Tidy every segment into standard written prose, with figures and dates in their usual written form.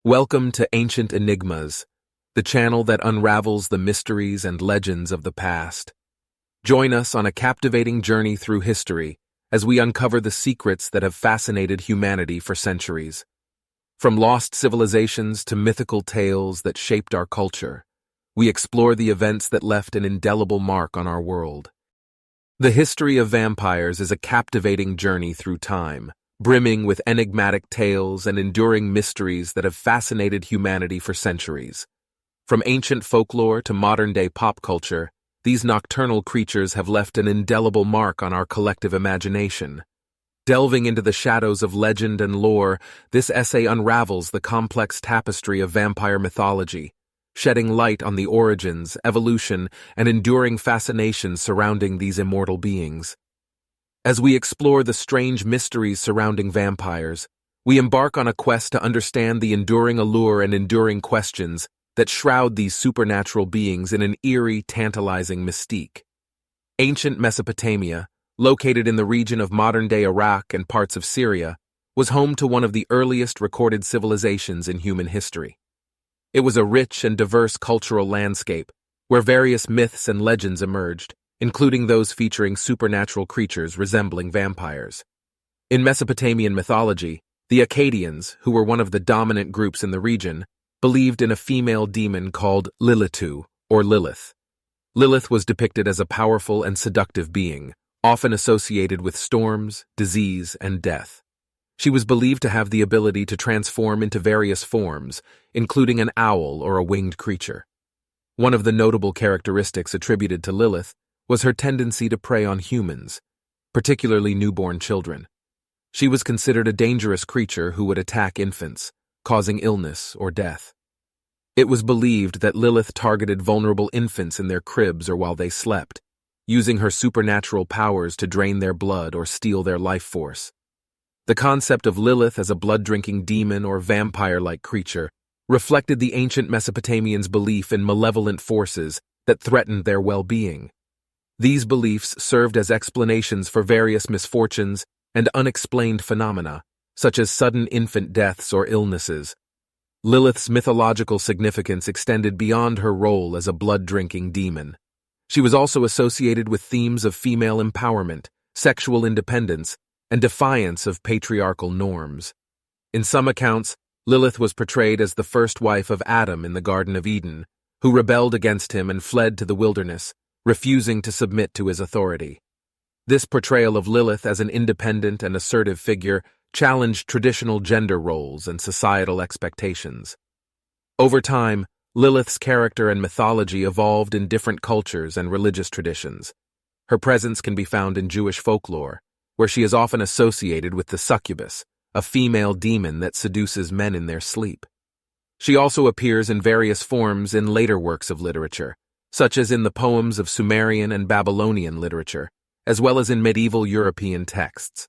Welcome to Ancient Enigmas, the channel that unravels the mysteries and legends of the past. Join us on a captivating journey through history as we uncover the secrets that have fascinated humanity for centuries. From lost civilizations to mythical tales that shaped our culture, we explore the events that left an indelible mark on our world. The history of vampires is a captivating journey through time, brimming with enigmatic tales and enduring mysteries that have fascinated humanity for centuries. From ancient folklore to modern-day pop culture, these nocturnal creatures have left an indelible mark on our collective imagination. Delving into the shadows of legend and lore, this essay unravels the complex tapestry of vampire mythology, shedding light on the origins, evolution, and enduring fascination surrounding these immortal beings. As we explore the strange mysteries surrounding vampires, we embark on a quest to understand the enduring allure and enduring questions that shroud these supernatural beings in an eerie, tantalizing mystique. Ancient Mesopotamia, located in the region of modern-day Iraq and parts of Syria, was home to one of the earliest recorded civilizations in human history. It was a rich and diverse cultural landscape where various myths and legends emerged, including those featuring supernatural creatures resembling vampires. In Mesopotamian mythology, the Akkadians, who were one of the dominant groups in the region, believed in a female demon called Lilitu, or Lilith. Lilith was depicted as a powerful and seductive being, often associated with storms, disease, and death. She was believed to have the ability to transform into various forms, including an owl or a winged creature. One of the notable characteristics attributed to Lilith was her tendency to prey on humans, particularly newborn children. She was considered a dangerous creature who would attack infants, causing illness or death. It was believed that Lilith targeted vulnerable infants in their cribs or while they slept, using her supernatural powers to drain their blood or steal their life force. The concept of Lilith as a blood-drinking demon or vampire-like creature reflected the ancient Mesopotamians' belief in malevolent forces that threatened their well-being. These beliefs served as explanations for various misfortunes and unexplained phenomena, such as sudden infant deaths or illnesses. Lilith's mythological significance extended beyond her role as a blood-drinking demon. She was also associated with themes of female empowerment, sexual independence, and defiance of patriarchal norms. In some accounts, Lilith was portrayed as the first wife of Adam in the Garden of Eden, who rebelled against him and fled to the wilderness, refusing to submit to his authority. This portrayal of Lilith as an independent and assertive figure challenged traditional gender roles and societal expectations. Over time, Lilith's character and mythology evolved in different cultures and religious traditions. Her presence can be found in Jewish folklore, where she is often associated with the succubus, a female demon that seduces men in their sleep. She also appears in various forms in later works of literature, such as in the poems of Sumerian and Babylonian literature, as well as in medieval European texts.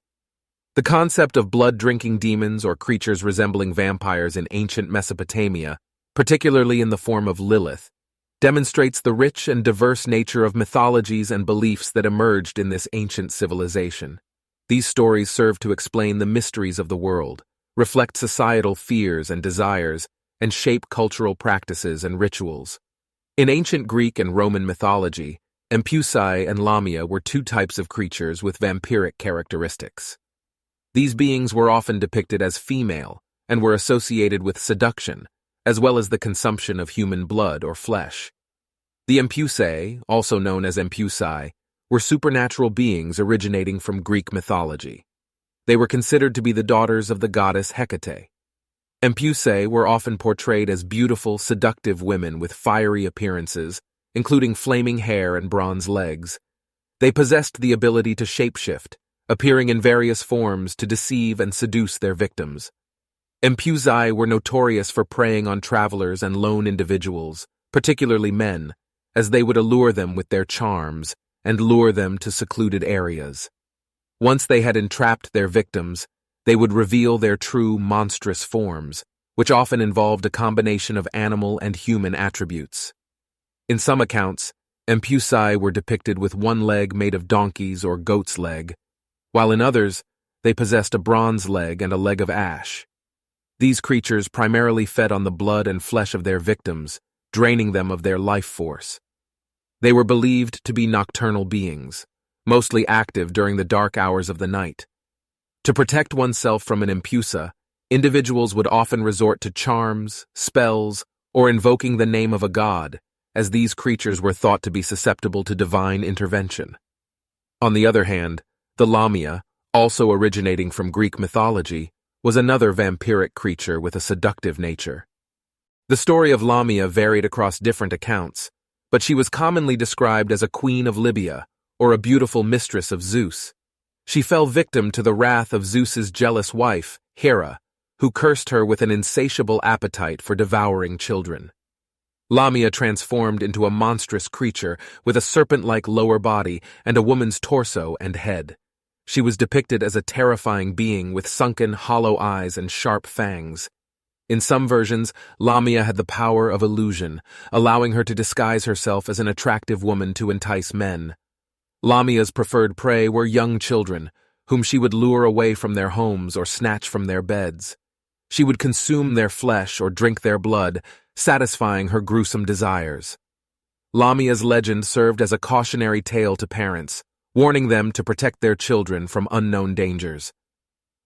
The concept of blood-drinking demons or creatures resembling vampires in ancient Mesopotamia, particularly in the form of Lilith, demonstrates the rich and diverse nature of mythologies and beliefs that emerged in this ancient civilization. These stories serve to explain the mysteries of the world, reflect societal fears and desires, and shape cultural practices and rituals. In ancient Greek and Roman mythology, Empusae and Lamia were two types of creatures with vampiric characteristics. These beings were often depicted as female and were associated with seduction, as well as the consumption of human blood or flesh. The Empusae, also known as Empusae, were supernatural beings originating from Greek mythology. They were considered to be the daughters of the goddess Hecate. Empusae were often portrayed as beautiful, seductive women with fiery appearances, including flaming hair and bronze legs. They possessed the ability to shapeshift, appearing in various forms to deceive and seduce their victims. Empusae were notorious for preying on travelers and lone individuals, particularly men, as they would allure them with their charms and lure them to secluded areas. Once they had entrapped their victims, they would reveal their true monstrous forms, which often involved a combination of animal and human attributes. In some accounts, Empusae were depicted with one leg made of donkey's or goat's leg, while in others, they possessed a bronze leg and a leg of ash. These creatures primarily fed on the blood and flesh of their victims, draining them of their life force. They were believed to be nocturnal beings, mostly active during the dark hours of the night. To protect oneself from an impusa, individuals would often resort to charms, spells, or invoking the name of a god, as these creatures were thought to be susceptible to divine intervention. On the other hand, the Lamia, also originating from Greek mythology, was another vampiric creature with a seductive nature. The story of Lamia varied across different accounts, but she was commonly described as a queen of Libya, or a beautiful mistress of Zeus. She fell victim to the wrath of Zeus's jealous wife, Hera, who cursed her with an insatiable appetite for devouring children. Lamia transformed into a monstrous creature with a serpent-like lower body and a woman's torso and head. She was depicted as a terrifying being with sunken, hollow eyes and sharp fangs. In some versions, Lamia had the power of illusion, allowing her to disguise herself as an attractive woman to entice men. Lamia's preferred prey were young children, whom she would lure away from their homes or snatch from their beds. She would consume their flesh or drink their blood, satisfying her gruesome desires. Lamia's legend served as a cautionary tale to parents, warning them to protect their children from unknown dangers.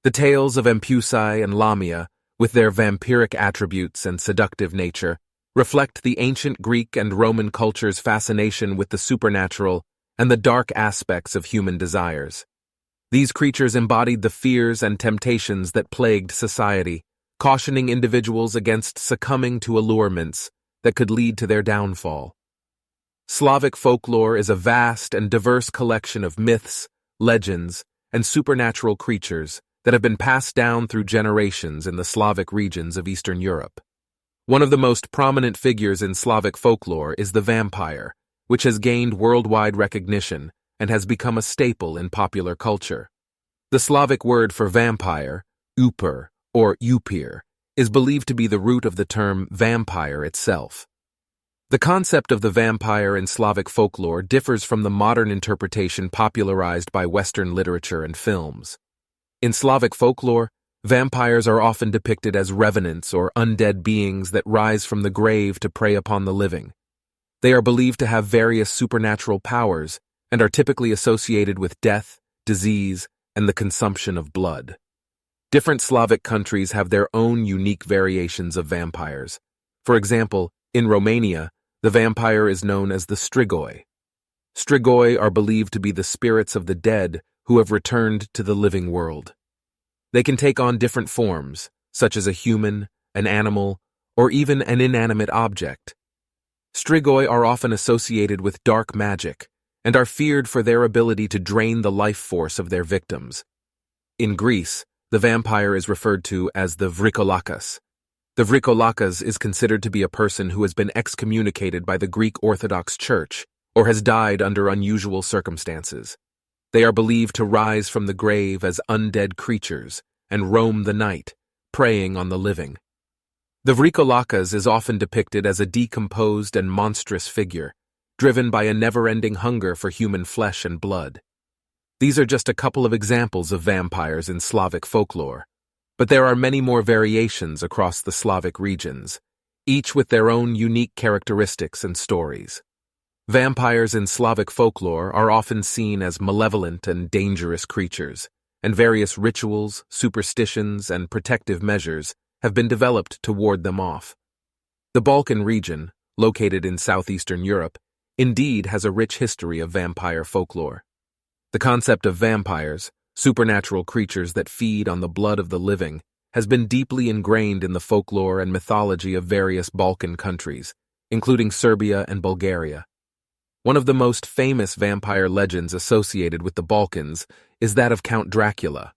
The tales of Impusae and Lamia, with their vampiric attributes and seductive nature, reflect the ancient Greek and Roman culture's fascination with the supernatural and the dark aspects of human desires. These creatures embodied the fears and temptations that plagued society, cautioning individuals against succumbing to allurements that could lead to their downfall. Slavic folklore is a vast and diverse collection of myths, legends, and supernatural creatures that have been passed down through generations in the Slavic regions of Eastern Europe. One of the most prominent figures in Slavic folklore is the vampire, which has gained worldwide recognition and has become a staple in popular culture. The Slavic word for vampire, upir, or upir, is believed to be the root of the term vampire itself. The concept of the vampire in Slavic folklore differs from the modern interpretation popularized by Western literature and films. In Slavic folklore, vampires are often depicted as revenants or undead beings that rise from the grave to prey upon the living. They are believed to have various supernatural powers and are typically associated with death, disease, and the consumption of blood. Different Slavic countries have their own unique variations of vampires. For example, in Romania, the vampire is known as the strigoi. Strigoi are believed to be the spirits of the dead who have returned to the living world. They can take on different forms, such as a human, an animal, or even an inanimate object. Strigoi are often associated with dark magic and are feared for their ability to drain the life force of their victims. In Greece, the vampire is referred to as the vrikolakas. The vrikolakas is considered to be a person who has been excommunicated by the Greek Orthodox Church or has died under unusual circumstances. They are believed to rise from the grave as undead creatures and roam the night, preying on the living. The vrikolakas is often depicted as a decomposed and monstrous figure, driven by a never-ending hunger for human flesh and blood. These are just a couple of examples of vampires in Slavic folklore, but there are many more variations across the Slavic regions, each with their own unique characteristics and stories. Vampires in Slavic folklore are often seen as malevolent and dangerous creatures, and various rituals, superstitions, and protective measures have been developed to ward them off. The Balkan region, located in southeastern Europe, indeed has a rich history of vampire folklore. The concept of vampires, supernatural creatures that feed on the blood of the living, has been deeply ingrained in the folklore and mythology of various Balkan countries, including Serbia and Bulgaria. One of the most famous vampire legends associated with the Balkans is that of Count Dracula.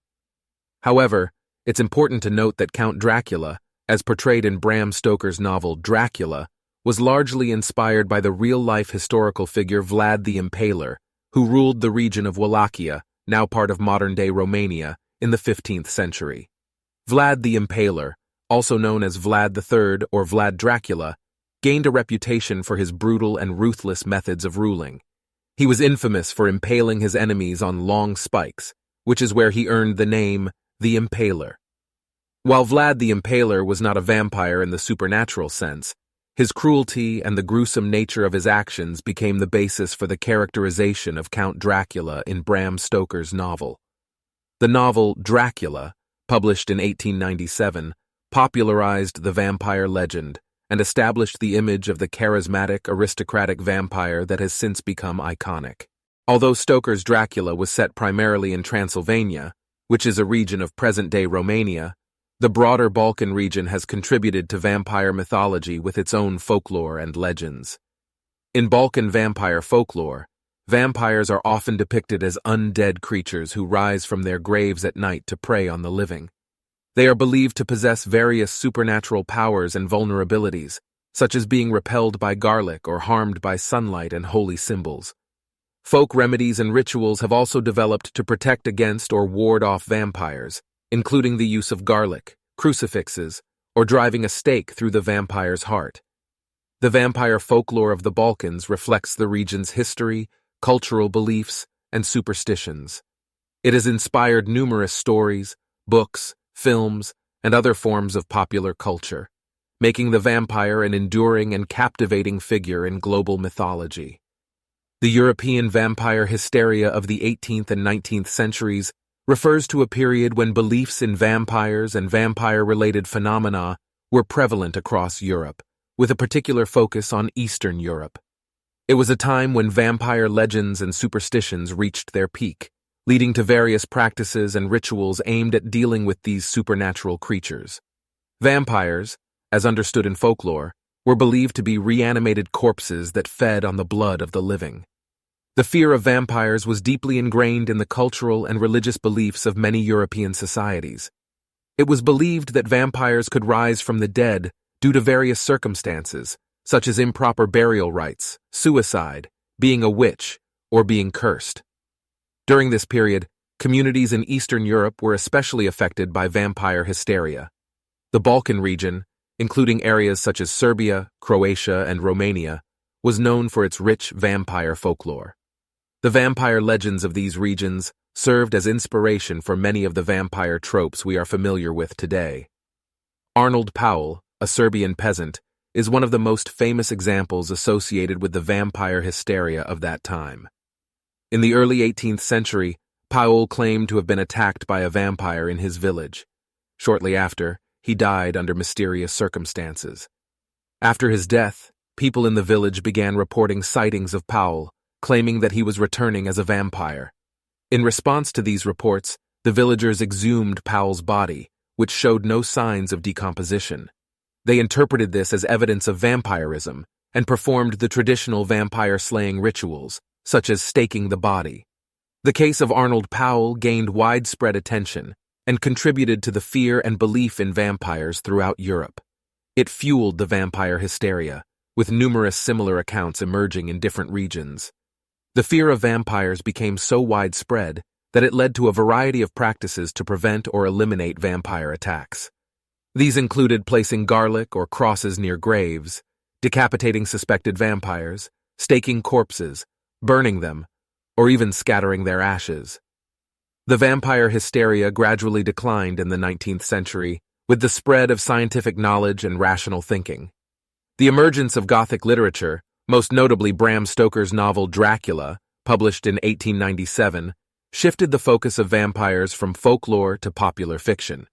However, it's important to note that Count Dracula, as portrayed in Bram Stoker's novel Dracula, was largely inspired by the real-life historical figure Vlad the Impaler, who ruled the region of Wallachia, now part of modern-day Romania, in the 15th century. Vlad the Impaler, also known as Vlad III or Vlad Dracula, gained a reputation for his brutal and ruthless methods of ruling. He was infamous for impaling his enemies on long spikes, which is where he earned the name the Impaler. While Vlad the Impaler was not a vampire in the supernatural sense, his cruelty and the gruesome nature of his actions became the basis for the characterization of Count Dracula in Bram Stoker's novel. The novel Dracula, published in 1897, popularized the vampire legend and established the image of the charismatic, aristocratic vampire that has since become iconic. Although Stoker's Dracula was set primarily in Transylvania, which is a region of present-day Romania, the broader Balkan region has contributed to vampire mythology with its own folklore and legends. In Balkan vampire folklore, vampires are often depicted as undead creatures who rise from their graves at night to prey on the living. They are believed to possess various supernatural powers and vulnerabilities, such as being repelled by garlic or harmed by sunlight and holy symbols. Folk remedies and rituals have also developed to protect against or ward off vampires, including the use of garlic, crucifixes, or driving a stake through the vampire's heart. The vampire folklore of the Balkans reflects the region's history, cultural beliefs, and superstitions. It has inspired numerous stories, books, films, and other forms of popular culture, making the vampire an enduring and captivating figure in global mythology. The European vampire hysteria of the 18th and 19th centuries refers to a period when beliefs in vampires and vampire-related phenomena were prevalent across Europe, with a particular focus on Eastern Europe. It was a time when vampire legends and superstitions reached their peak, leading to various practices and rituals aimed at dealing with these supernatural creatures. Vampires, as understood in folklore, were believed to be reanimated corpses that fed on the blood of the living. The fear of vampires was deeply ingrained in the cultural and religious beliefs of many European societies. It was believed that vampires could rise from the dead due to various circumstances, such as improper burial rites, suicide, being a witch, or being cursed. During this period, communities in Eastern Europe were especially affected by vampire hysteria. The Balkan region, including areas such as Serbia, Croatia, and Romania, was known for its rich vampire folklore. The vampire legends of these regions served as inspiration for many of the vampire tropes we are familiar with today. Arnold Powell, a Serbian peasant, is one of the most famous examples associated with the vampire hysteria of that time. In the early 18th century, Powell claimed to have been attacked by a vampire in his village. Shortly after, he died under mysterious circumstances. After his death, people in the village began reporting sightings of Powell, claiming that he was returning as a vampire. In response to these reports, the villagers exhumed Powell's body, which showed no signs of decomposition. They interpreted this as evidence of vampirism and performed the traditional vampire-slaying rituals, such as staking the body. The case of Arnold Powell gained widespread attention and contributed to the fear and belief in vampires throughout Europe. It fueled the vampire hysteria, with numerous similar accounts emerging in different regions. The fear of vampires became so widespread that it led to a variety of practices to prevent or eliminate vampire attacks. These included placing garlic or crosses near graves, decapitating suspected vampires, staking corpses, burning them, or even scattering their ashes. The vampire hysteria gradually declined in the 19th century with the spread of scientific knowledge and rational thinking. The emergence of Gothic literature, most notably Bram Stoker's novel Dracula, published in 1897, shifted the focus of vampires from folklore to popular fiction.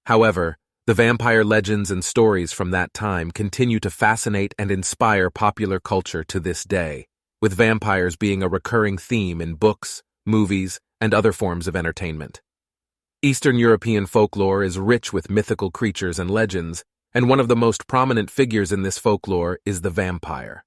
However, the vampire legends and stories from that time continue to fascinate and inspire popular culture to this day, with vampires being a recurring theme in books, movies, and other forms of entertainment. Eastern European folklore is rich with mythical creatures and legends, and one of the most prominent figures in this folklore is the vampire.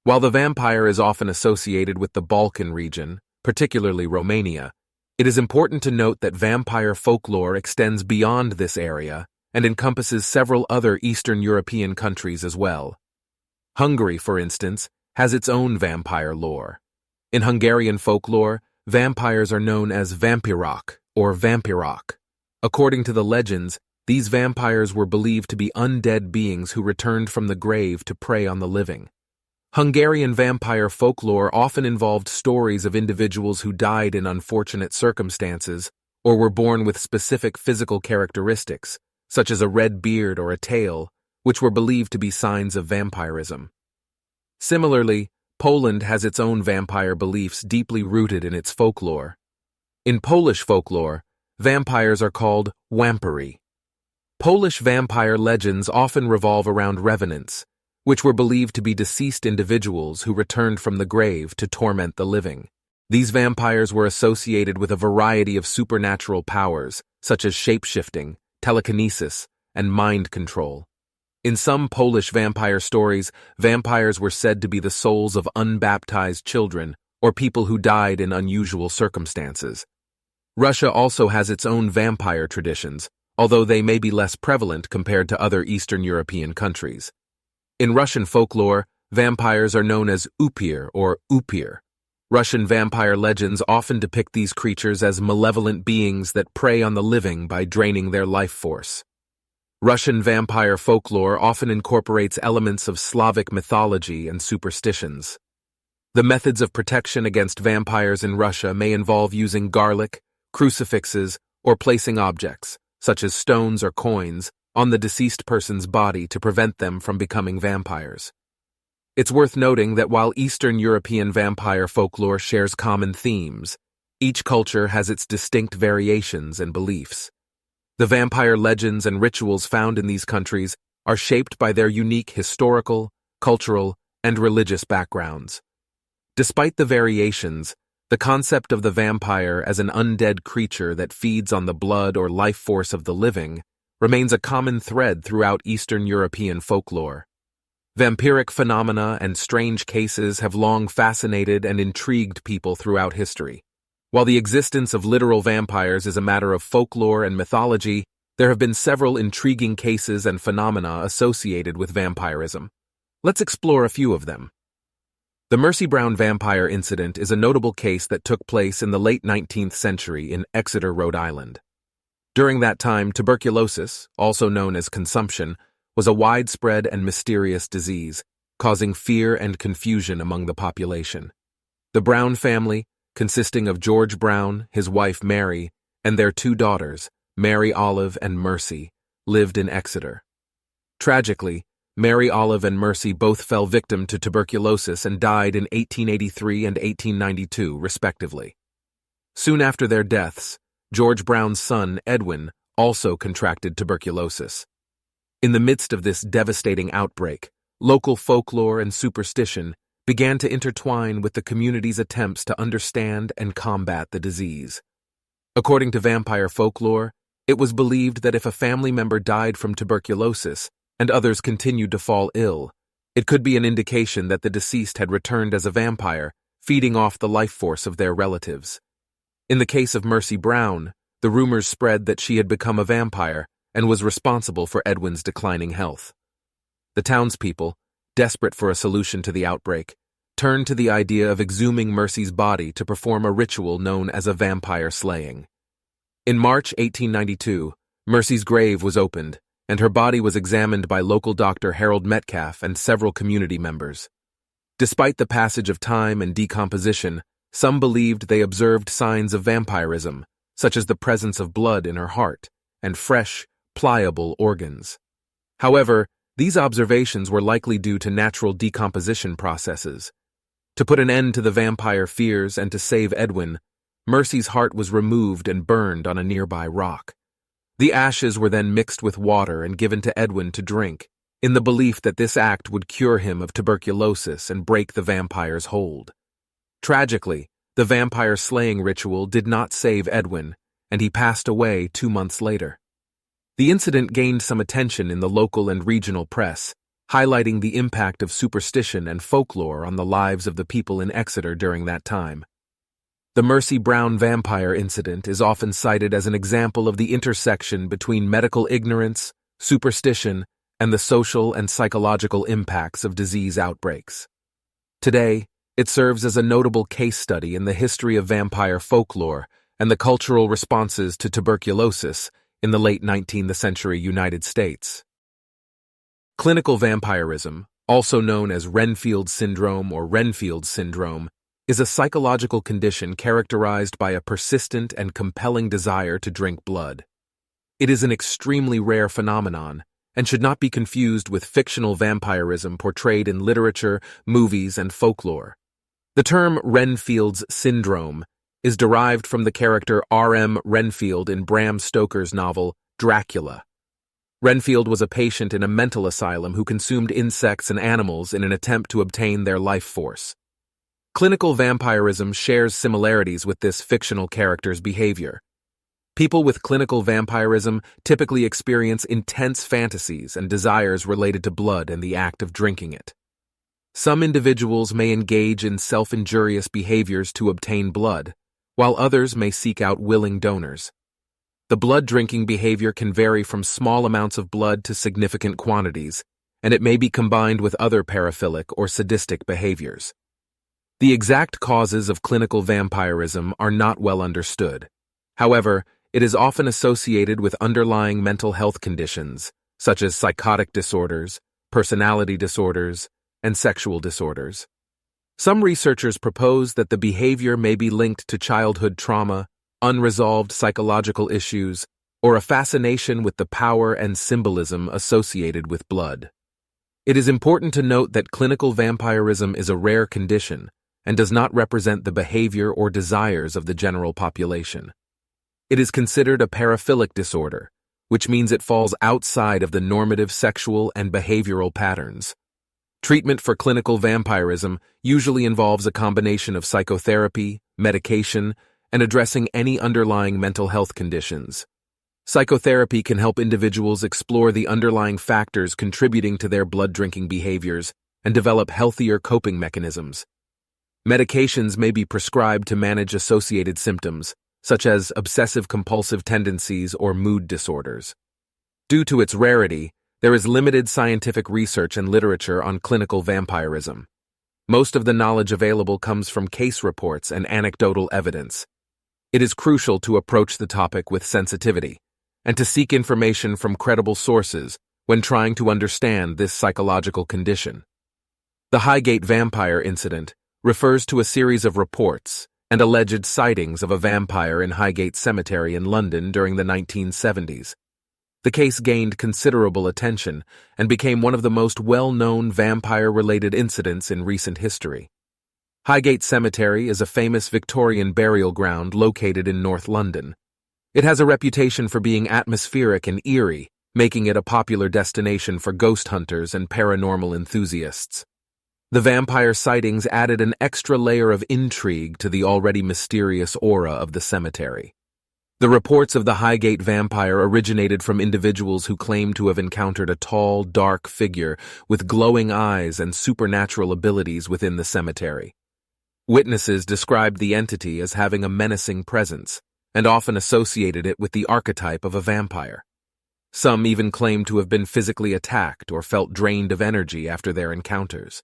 While the vampire is often associated with the Balkan region, particularly Romania, it is important to note that vampire folklore extends beyond this area and encompasses several other Eastern European countries as well. Hungary, for instance, has its own vampire lore. In Hungarian folklore, vampires are known as vampirok or vampirok. According to the legends, these vampires were believed to be undead beings who returned from the grave to prey on the living. Hungarian vampire folklore often involved stories of individuals who died in unfortunate circumstances or were born with specific physical characteristics, such as a red beard or a tail, which were believed to be signs of vampirism. Similarly, Poland has its own vampire beliefs deeply rooted in its folklore. In Polish folklore, vampires are called wampiry. Polish vampire legends often revolve around revenants, which were believed to be deceased individuals who returned from the grave to torment the living. These vampires were associated with a variety of supernatural powers, such as shape-shifting, telekinesis, and mind control. In some Polish vampire stories, vampires were said to be the souls of unbaptized children or people who died in unusual circumstances. Russia also has its own vampire traditions, although they may be less prevalent compared to other Eastern European countries. In Russian folklore, vampires are known as upir or upir. Russian vampire legends often depict these creatures as malevolent beings that prey on the living by draining their life force. Russian vampire folklore often incorporates elements of Slavic mythology and superstitions. The methods of protection against vampires in Russia may involve using garlic, crucifixes, or placing objects, such as stones or coins, on the deceased person's body to prevent them from becoming vampires. It's worth noting that while Eastern European vampire folklore shares common themes, each culture has its distinct variations and beliefs. The vampire legends and rituals found in these countries are shaped by their unique historical, cultural, and religious backgrounds. Despite the variations, the concept of the vampire as an undead creature that feeds on the blood or life force of the living remains a common thread throughout Eastern European folklore. Vampiric phenomena and strange cases have long fascinated and intrigued people throughout history. While the existence of literal vampires is a matter of folklore and mythology, there have been several intriguing cases and phenomena associated with vampirism. Let's explore a few of them. The Mercy Brown vampire incident is a notable case that took place in the late 19th century in Exeter, Rhode Island. During that time, tuberculosis, also known as consumption, was a widespread and mysterious disease, causing fear and confusion among the population. The Brown family, consisting of George Brown, his wife Mary, and their two daughters, Mary Olive and Mercy, lived in Exeter. Tragically, Mary Olive and Mercy both fell victim to tuberculosis and died in 1883 and 1892, respectively. Soon after their deaths, George Brown's son, Edwin, also contracted tuberculosis. In the midst of this devastating outbreak, local folklore and superstition began to intertwine with the community's attempts to understand and combat the disease. According to vampire folklore, it was believed that if a family member died from tuberculosis and others continued to fall ill, it could be an indication that the deceased had returned as a vampire, feeding off the life force of their relatives. In the case of Mercy Brown, the rumors spread that she had become a vampire and was responsible for Edwin's declining health. The townspeople, desperate for a solution to the outbreak, turned to the idea of exhuming Mercy's body to perform a ritual known as a vampire slaying. In March 1892, Mercy's grave was opened, and her body was examined by local doctor Harold Metcalf and several community members. Despite the passage of time and decomposition, some believed they observed signs of vampirism, such as the presence of blood in her heart and fresh, pliable organs. However, these observations were likely due to natural decomposition processes. To put an end to the vampire fears and to save Edwin, Mercy's heart was removed and burned on a nearby rock. The ashes were then mixed with water and given to Edwin to drink, in the belief that this act would cure him of tuberculosis and break the vampire's hold. Tragically, the vampire slaying ritual did not save Edwin, and he passed away 2 months later. The incident gained some attention in the local and regional press, highlighting the impact of superstition and folklore on the lives of the people in Exeter during that time. The Mercy Brown vampire incident is often cited as an example of the intersection between medical ignorance, superstition, and the social and psychological impacts of disease outbreaks. Today, it serves as a notable case study in the history of vampire folklore and the cultural responses to tuberculosis in the late 19th century United States. Clinical vampirism, also known as Renfield syndrome or Renfield syndrome, is a psychological condition characterized by a persistent and compelling desire to drink blood. It is an extremely rare phenomenon and should not be confused with fictional vampirism portrayed in literature, movies, and folklore. The term Renfield's syndrome is derived from the character R.M. Renfield in Bram Stoker's novel Dracula. Renfield was a patient in a mental asylum who consumed insects and animals in an attempt to obtain their life force. Clinical vampirism shares similarities with this fictional character's behavior. People with clinical vampirism typically experience intense fantasies and desires related to blood and the act of drinking it. Some individuals may engage in self-injurious behaviors to obtain blood, while others may seek out willing donors. The blood-drinking behavior can vary from small amounts of blood to significant quantities, and it may be combined with other paraphilic or sadistic behaviors. The exact causes of clinical vampirism are not well understood. However, it is often associated with underlying mental health conditions, such as psychotic disorders, personality disorders, and sexual disorders. Some researchers propose that the behavior may be linked to childhood trauma, unresolved psychological issues, or a fascination with the power and symbolism associated with blood. It is important to note that clinical vampirism is a rare condition and does not represent the behavior or desires of the general population. It is considered a paraphilic disorder, which means it falls outside of the normative sexual and behavioral patterns. Treatment for clinical vampirism usually involves a combination of psychotherapy, medication, and addressing any underlying mental health conditions. Psychotherapy can help individuals explore the underlying factors contributing to their blood-drinking behaviors and develop healthier coping mechanisms. Medications may be prescribed to manage associated symptoms, such as obsessive-compulsive tendencies or mood disorders. Due to its rarity, there is limited scientific research and literature on clinical vampirism. Most of the knowledge available comes from case reports and anecdotal evidence. It is crucial to approach the topic with sensitivity and to seek information from credible sources when trying to understand this psychological condition. The Highgate vampire incident refers to a series of reports and alleged sightings of a vampire in Highgate Cemetery in London during the 1970s. The case gained considerable attention and became one of the most well-known vampire-related incidents in recent history. Highgate Cemetery is a famous Victorian burial ground located in North London. It has a reputation for being atmospheric and eerie, making it a popular destination for ghost hunters and paranormal enthusiasts. The vampire sightings added an extra layer of intrigue to the already mysterious aura of the cemetery. The reports of the Highgate vampire originated from individuals who claimed to have encountered a tall, dark figure with glowing eyes and supernatural abilities within the cemetery. Witnesses described the entity as having a menacing presence and often associated it with the archetype of a vampire. Some even claimed to have been physically attacked or felt drained of energy after their encounters.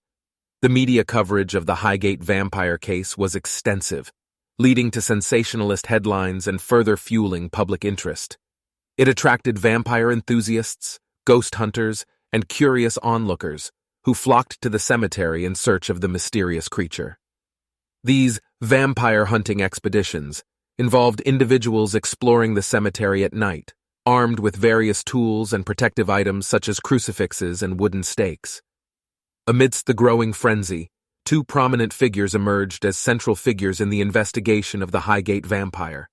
The media coverage of the Highgate vampire case was extensive, leading to sensationalist headlines and further fueling public interest. It attracted vampire enthusiasts, ghost hunters, and curious onlookers who flocked to the cemetery in search of the mysterious creature. These vampire hunting expeditions involved individuals exploring the cemetery at night, armed with various tools and protective items such as crucifixes and wooden stakes. Amidst the growing frenzy, two prominent figures emerged as central figures in the investigation of the Highgate vampire.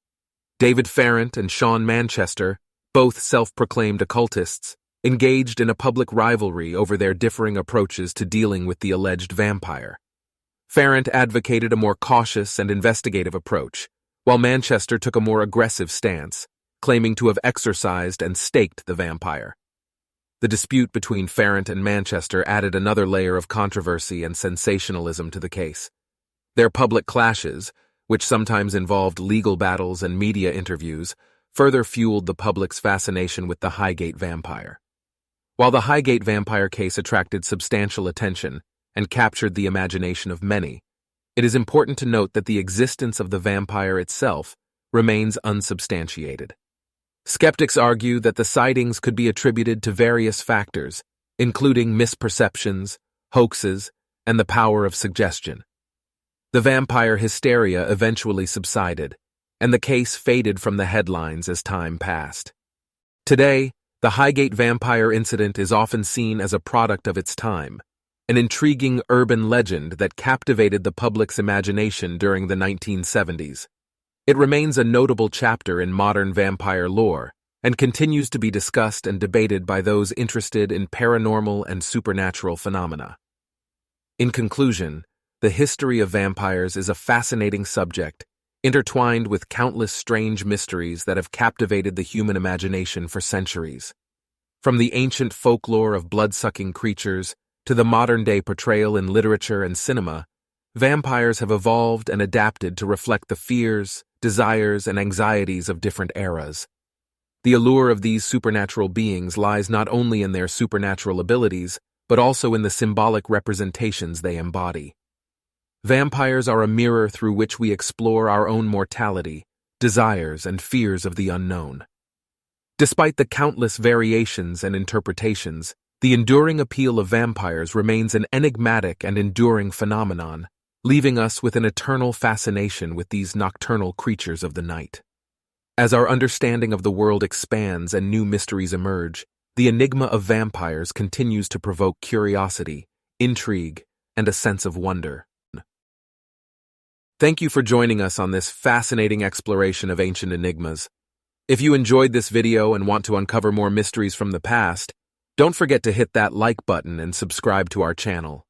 David Farrant and Sean Manchester, both self-proclaimed occultists, engaged in a public rivalry over their differing approaches to dealing with the alleged vampire. Farrant advocated a more cautious and investigative approach, while Manchester took a more aggressive stance, claiming to have exorcised and staked the vampire. The dispute between Farrant and Manchester added another layer of controversy and sensationalism to the case. Their public clashes, which sometimes involved legal battles and media interviews, further fueled the public's fascination with the Highgate vampire. While the Highgate vampire case attracted substantial attention and captured the imagination of many, it is important to note that the existence of the vampire itself remains unsubstantiated. Skeptics argue that the sightings could be attributed to various factors, including misperceptions, hoaxes, and the power of suggestion. The vampire hysteria eventually subsided, and the case faded from the headlines as time passed. Today, the Highgate vampire incident is often seen as a product of its time, an intriguing urban legend that captivated the public's imagination during the 1970s. It remains a notable chapter in modern vampire lore and continues to be discussed and debated by those interested in paranormal and supernatural phenomena. In conclusion, the history of vampires is a fascinating subject, intertwined with countless strange mysteries that have captivated the human imagination for centuries. From the ancient folklore of blood-sucking creatures to the modern-day portrayal in literature and cinema, vampires have evolved and adapted to reflect the fears, desires, and anxieties of different eras. The allure of these supernatural beings lies not only in their supernatural abilities, but also in the symbolic representations they embody. Vampires are a mirror through which we explore our own mortality, desires, and fears of the unknown. Despite the countless variations and interpretations, the enduring appeal of vampires remains an enigmatic and enduring phenomenon, leaving us with an eternal fascination with these nocturnal creatures of the night. As our understanding of the world expands and new mysteries emerge, the enigma of vampires continues to provoke curiosity, intrigue, and a sense of wonder. Thank you for joining us on this fascinating exploration of ancient enigmas. If you enjoyed this video and want to uncover more mysteries from the past, don't forget to hit that like button and subscribe to our channel.